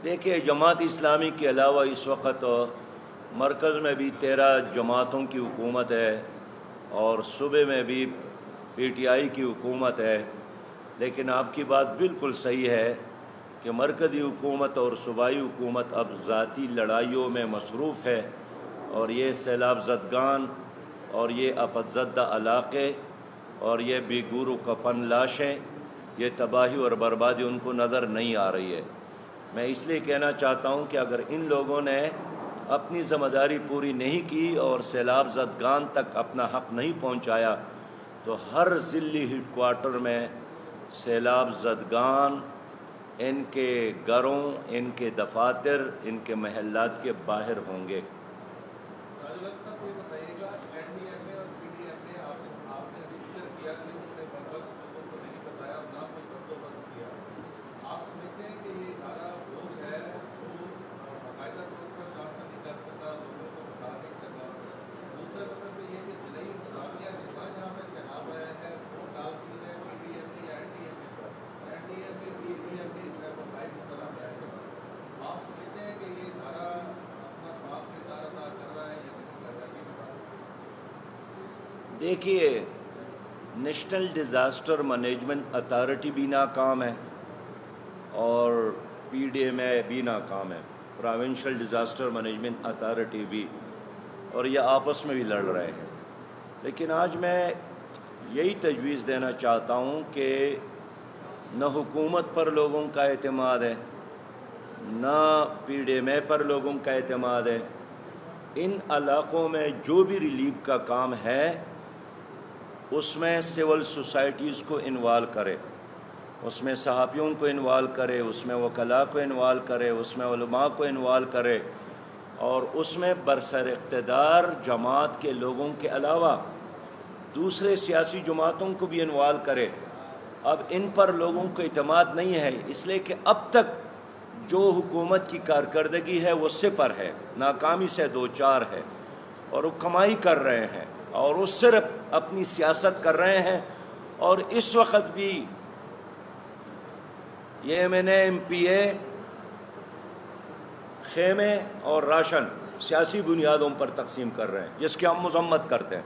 دیکھیے، جماعت اسلامی کے علاوہ اس وقت مرکز میں بھی 13 جماعتوں کی حکومت ہے اور صوبے میں بھی پی ٹی آئی کی حکومت ہے، لیکن آپ کی بات بالکل صحیح ہے کہ مرکزی حکومت اور صوبائی حکومت اب ذاتی لڑائیوں میں مصروف ہے، اور یہ سیلاب زدگان اور یہ آفت زدہ علاقے اور یہ بے گور و کفن لاشیں، یہ تباہی اور بربادی ان کو نظر نہیں آ رہی ہے۔ میں اس لیے کہنا چاہتا ہوں کہ اگر ان لوگوں نے اپنی ذمہ داری پوری نہیں کی اور سیلاب زدگان تک اپنا حق نہیں پہنچایا تو ہر ضلعی ہیڈ کوارٹر میں سیلاب زدگان ان کے گھروں، ان کے دفاتر، ان کے محلات کے باہر ہوں گے۔ دیکھیے، نیشنل ڈیزاسٹر مینجمنٹ اتھارٹی بھی ناکام ہے اور پی ڈی ایم اے بھی ناکام ہے، پروونشل ڈیزاسٹر مینجمنٹ اتھارٹی بھی، اور یہ آپس میں بھی لڑ رہے ہیں۔ لیکن آج میں یہی تجویز دینا چاہتا ہوں کہ نہ حکومت پر لوگوں کا اعتماد ہے، نہ پی ڈی ایم اے پر لوگوں کا اعتماد ہے۔ ان علاقوں میں جو بھی ریلیف کا کام ہے اس میں سول سوسائٹیز کو انوالو کرے، اس میں صحافیوں کو انوالو کرے، اس میں وکلاء کو انوالو کرے، اس میں علماء کو انوالو کرے، اور اس میں برسر اقتدار جماعت کے لوگوں کے علاوہ دوسرے سیاسی جماعتوں کو بھی انوالو کرے۔ اب ان پر لوگوں کو اعتماد نہیں ہے، اس لیے کہ اب تک جو حکومت کی کارکردگی ہے وہ صفر ہے، ناکامی سے دوچار ہے، اور وہ کمائی کر رہے ہیں اور وہ صرف اپنی سیاست کر رہے ہیں۔ اور اس وقت بھی یہ M N A M P A خیمے اور راشن سیاسی بنیادوں پر تقسیم کر رہے ہیں، جس کی ہم مذمت کرتے ہیں۔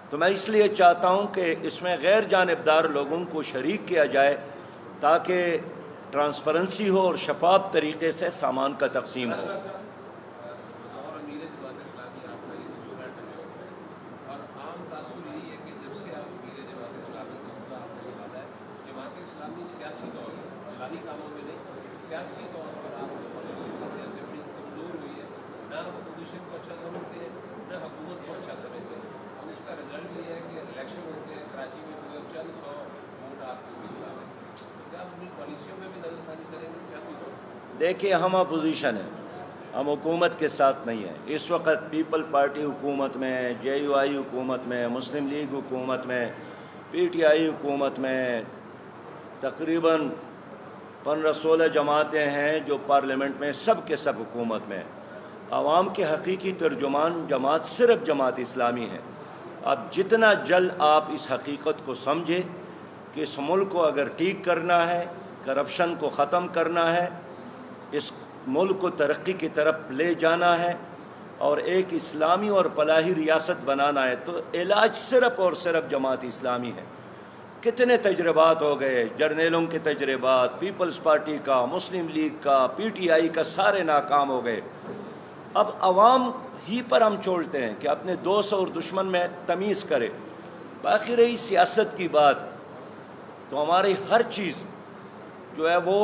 تو میں اس لیے چاہتا ہوں کہ اس میں غیر جانبدار لوگوں کو شریک کیا جائے تاکہ ٹرانسپیرنسی ہو اور شفاف طریقے سے سامان کا تقسیم ہو۔ سیاسی طور پر آپ کی پالیسی کی وجہ سے بڑی کمزور ہوئی ہے، نہ اپوزیشن کو اچھا سمجھتے ہیں نہ حکومت کو اچھا سمجھتے ہیں، اور اس کا رزلٹ یہ ہے کہ الیکشن ہوتے ہیں، کراچی میں ہوئے چند 100 ووٹ آپ کو مل رہا ہے۔ کیا آپ اپنی پالیسیوں میں بھی نظر ثانی کریں گے سیاسی طور پر؟ دیکھیے، ہم اپوزیشن ہیں، ہم حکومت کے ساتھ نہیں ہیں۔ اس وقت پیپل پارٹی حکومت میں، جے یو آئی حکومت میں، مسلم لیگ حکومت میں، پی ٹی آئی حکومت میں، تقریباً 15-16 جماعتیں ہیں جو پارلیمنٹ میں سب کے سب حکومت میں۔ عوام کے حقیقی ترجمان جماعت صرف جماعت اسلامی ہے۔ اب جتنا جلد آپ اس حقیقت کو سمجھے کہ اس ملک کو اگر ٹھیک کرنا ہے، کرپشن کو ختم کرنا ہے، اس ملک کو ترقی کی طرف لے جانا ہے اور ایک اسلامی اور فلاحی ریاست بنانا ہے، تو علاج صرف اور صرف جماعت اسلامی ہے۔ کتنے تجربات ہو گئے، جرنیلوں کے تجربات، پیپلز پارٹی کا، مسلم لیگ کا، پی ٹی آئی کا، سارے ناکام ہو گئے۔ اب عوام ہی پر ہم چھوڑتے ہیں کہ اپنے دوست اور دشمن میں تمیز کرے۔ باقی رہی سیاست کی بات، تو ہماری ہر چیز جو ہے وہ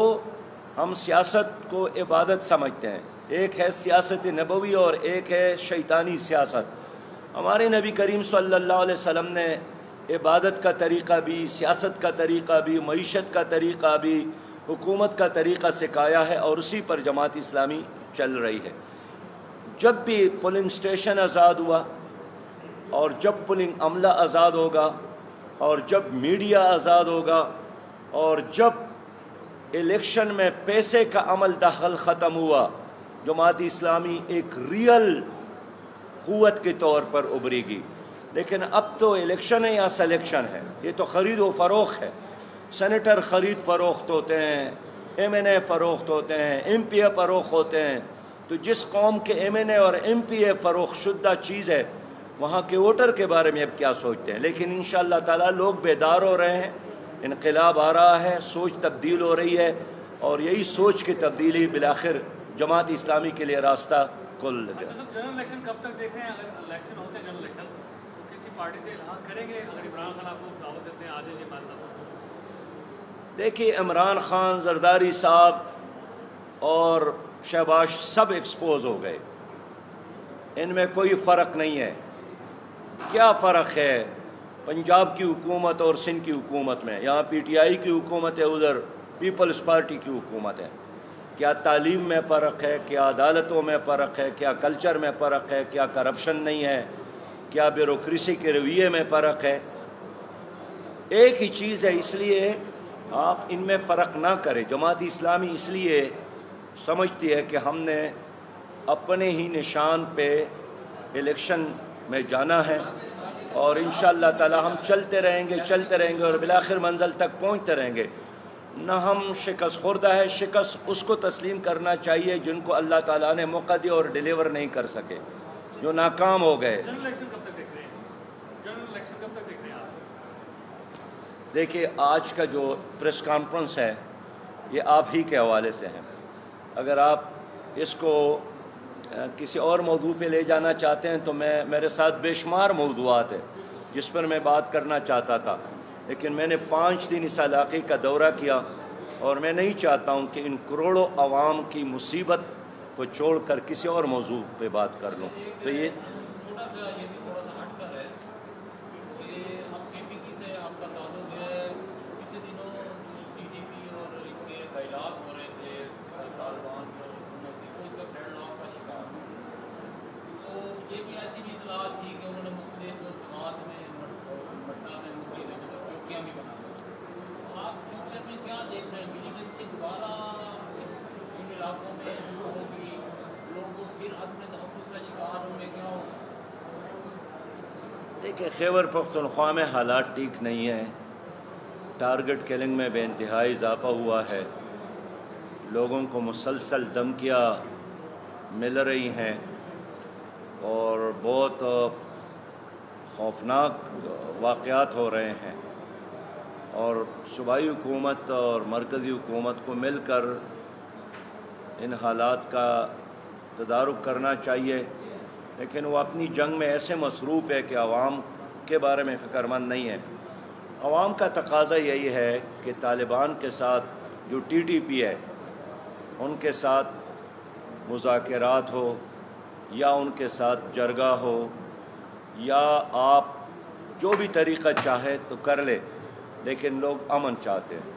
ہم سیاست کو عبادت سمجھتے ہیں۔ ایک ہے سیاست نبوی اور ایک ہے شیطانی سیاست۔ ہمارے نبی کریم صلی اللہ علیہ وسلم نے عبادت کا طریقہ بھی، سیاست کا طریقہ بھی، معیشت کا طریقہ بھی، حکومت کا طریقہ سکھایا ہے، اور اسی پر جماعت اسلامی چل رہی ہے۔ جب بھی پولنگ اسٹیشن آزاد ہوا، اور جب پولنگ عملہ آزاد ہوگا، اور جب میڈیا آزاد ہوگا، اور جب الیکشن میں پیسے کا عمل دخل ختم ہوا، جماعت اسلامی ایک ریئل قوت کے طور پر ابھرے گی۔ لیکن اب تو الیکشن ہے یا سلیکشن ہے، یہ تو خرید و فروخت ہے۔ سینیٹر خرید فروخت ہوتے ہیں، MNA فروخت ہوتے ہیں, MPA فروخت ہوتے ہیں. تو جس قوم کے MNA اور MPA فروخت شدہ چیز ہے, وہاں کے ووٹر کے بارے میں اب کیا سوچتے ہیں. لیکن انشاءاللہ تعالیٰ لوگ بیدار ہو رہے ہیں, انقلاب آ رہا ہے, سوچ تبدیل ہو رہی ہے, اور یہی سوچ کی تبدیلی بالآخر جماعت اسلامی کے لیے راستہ کھول دے. جنرل الیکشن کب تک دیکھ رہے ہیں؟ اگر الیکشن ہوتے ہیں جنرل الیکشن تو کسی پارٹی سے الحاق کریں گے؟ اگر عمران خان آپ کو دعوت دیتے ہیں آ جائیے ہمارے ساتھ. دیکھیے, عمران خان, زرداری صاحب اور شہباز سب ایکسپوز ہو گئے, ان میں کوئی فرق نہیں ہے. کیا فرق ہے پنجاب کی حکومت اور سندھ کی حکومت میں؟ یہاں PTI کی حکومت ہے, ادھر پیپلز پارٹی کی حکومت ہے. کیا تعلیم میں فرق ہے؟ کیا عدالتوں میں فرق ہے؟ کیا کلچر میں فرق ہے؟ کیا کرپشن نہیں ہے؟ کیا بیوروکریسی کے رویے میں فرق ہے؟ ایک ہی چیز ہے. اس لیے آپ ان میں فرق نہ کریں. جماعت اسلامی اس لیے سمجھتی ہے کہ ہم نے اپنے ہی نشان پہ الیکشن میں جانا ہے, اور انشاءاللہ تعالی ہم چلتے رہیں گے اور بالآخر منزل تک پہنچتے رہیں گے. نہ ہم شکست خوردہ ہے. شکست اس کو تسلیم کرنا چاہیے جن کو اللہ تعالیٰ نے موقع دیا اور ڈیلیور نہیں کر سکے, جو ناکام ہو گئے. جنرل الیکشن کب تک دیکھ رہے ہیں؟ جنرل الیکشن کب تک دیکھ رہے ہیں آپ؟ دیکھیے, آج کا جو پریس کانفرنس ہے یہ آپ ہی کے حوالے سے ہے. اگر آپ اس کو کسی اور موضوع پہ لے جانا چاہتے ہیں تو میرے ساتھ بے شمار موضوعات ہیں جس پر میں بات کرنا چاہتا تھا, لیکن میں نے 5 دن اس علاقے کا دورہ کیا, اور میں نہیں چاہتا ہوں کہ ان کروڑوں عوام کی مصیبت کو چھوڑ کر کسی اور موضوع پہ بات کر لوں. تو یہ چھوٹا سا, یہ بھی تھوڑا سا ہٹ کر ہے کہ اب KPK سے آپ کا تعلق ہے. پچھلے دنوں جو TTP اور ان کے خیالات ہو رہے تھے طالبان کی اور حکومت کی, وہ اس کا ڈیڈ لاک کا شکار. تو یہ بھی ایسی بھی اطلاعات تھی کہ انہوں نے مختلف سماعت میں مٹا میں مختلف چوکیاں بھی بنا. آپ فیوچر میں کیا دیکھ رہے ہیں؟ ملیٹنسی دوبارہ ان علاقوں میں شروع ہوگی, لوگوں پھر اپنے تحفظ کا شکار ہوں گے, کیا ہوگا؟ دیکھیں, خیبر پختونخوا میں حالات ٹھیک نہیں ہیں. ٹارگٹ کلنگ میں بے انتہائی اضافہ ہوا ہے. لوگوں کو مسلسل دھمکیاں مل رہی ہیں اور بہت خوفناک واقعات ہو رہے ہیں, اور صوبائی حکومت اور مرکزی حکومت کو مل کر ان حالات کا تدارک کرنا چاہیے. لیکن وہ اپنی جنگ میں ایسے مصروف ہے کہ عوام کے بارے میں فکر مند نہیں ہے. عوام کا تقاضا یہی ہے کہ طالبان کے ساتھ جو TTP ہے ان کے ساتھ مذاکرات ہو, یا ان کے ساتھ جرگہ ہو, یا آپ جو بھی طریقہ چاہے تو کر لے, لیکن لوگ امن چاہتے ہیں.